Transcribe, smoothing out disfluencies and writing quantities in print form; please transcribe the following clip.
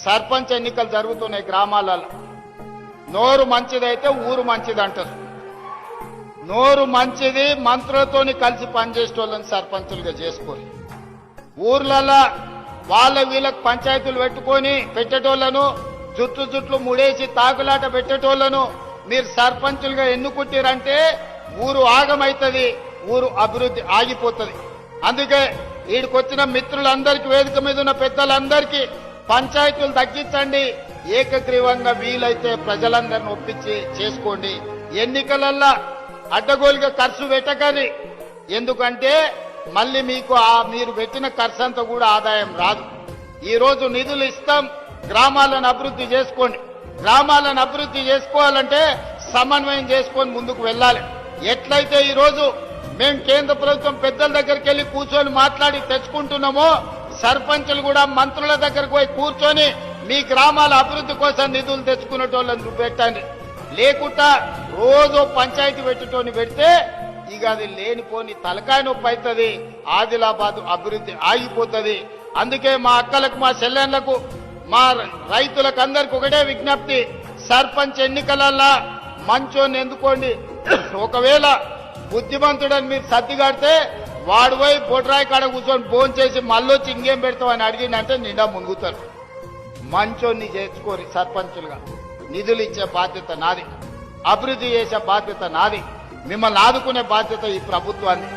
సర్పంచ్ ఎన్నికలు జరుగుతున్నాయి గ్రామాలలో. నోరు మంచిదైతే ఊరు మంచిది అంటారు. నోరు మంచిది మంత్రులతోని కలిసి పనిచేసేటోళ్ళని సర్పంచులుగా చేసుకోరు. ఊర్లలో వాళ్ళ వీళ్ళకి పంచాయతీలు పెట్టుకొని పెట్టేటోళ్లను జుట్లు ముడేసి తాకులాట పెట్టేటోళ్లను మీరు సర్పంచులుగా ఎన్నుకుంటారంటే ఊరు ఆగమైతుంది, ఊరు అభివృద్ధి ఆగిపోతుంది. అందుకే వీడికొచ్చిన మిత్రులందరికీ, వేదిక మీద ఉన్న పెద్దలందరికీ పంచాయతీలు తగ్గించండి, ఏకగ్రీవంగా వీలైతే ప్రజలందరిని ఒప్పించి చేసుకోండి. ఎన్నికలల్లో అడ్డగోలుగా ఖర్చు పెట్టకండి. ఎందుకంటే మళ్ళీ మీకు మీరు పెట్టిన ఖర్చు అంతా కూడా ఆదాయం రాదు. ఈ రోజు నిధులు ఇస్తాం, గ్రామాలను అభివృద్ధి చేసుకోండి. గ్రామాలను అభివృద్ధి చేసుకోవాలంటే సమన్వయం చేసుకొని ముందుకు వెళ్ళాలి. ఎట్లయితే ఈ రోజు మేము కేంద్ర ప్రభుత్వం పెద్దల దగ్గరికి వెళ్లి కూర్చొని మాట్లాడి తెచ్చుకుంటున్నామో, సర్పంచులు కూడా మంత్రుల దగ్గరకు పోయి కూర్చొని మీ గ్రామాల అభివృద్ధి కోసం నిధులు తెచ్చుకునేటోళ్ళని పెట్టండి. లేకుండా రోజు పంచాయతీ పెట్టేటోని పెడితే ఇక అది లేనిపోని తలకాయ నొప్పి అవుతుంది, ఆదిలాబాద్ అభివృద్ధి ఆగిపోతుంది. అందుకే మా అక్కలకు, మా చెల్లెళ్లకు, మా రైతులకు అందరికి ఒకటే విజ్ఞప్తి, సర్పంచ్ ఎన్నికలల్లా మంచోని ఎందుకోండి. ఒకవేళ బుద్ధిమంతుడని మీరు సర్దిగాడితే వాడు పోయి బొడ్రాయి కాడ కూర్చొని ఫోన్ చేసి మళ్ళొచ్చి ఇంకేం పెడతామని అడిగిందంటే నిండా మునుగుతారు. మంచోన్ని చేర్చుకోరి సర్పంచులుగా. నిధులు ఇచ్చే బాధ్యత నాది, అభివృద్ధి చేసే బాధ్యత నాది, మిమ్మల్ని ఆదుకునే బాధ్యత ఈ ప్రభుత్వాన్ని.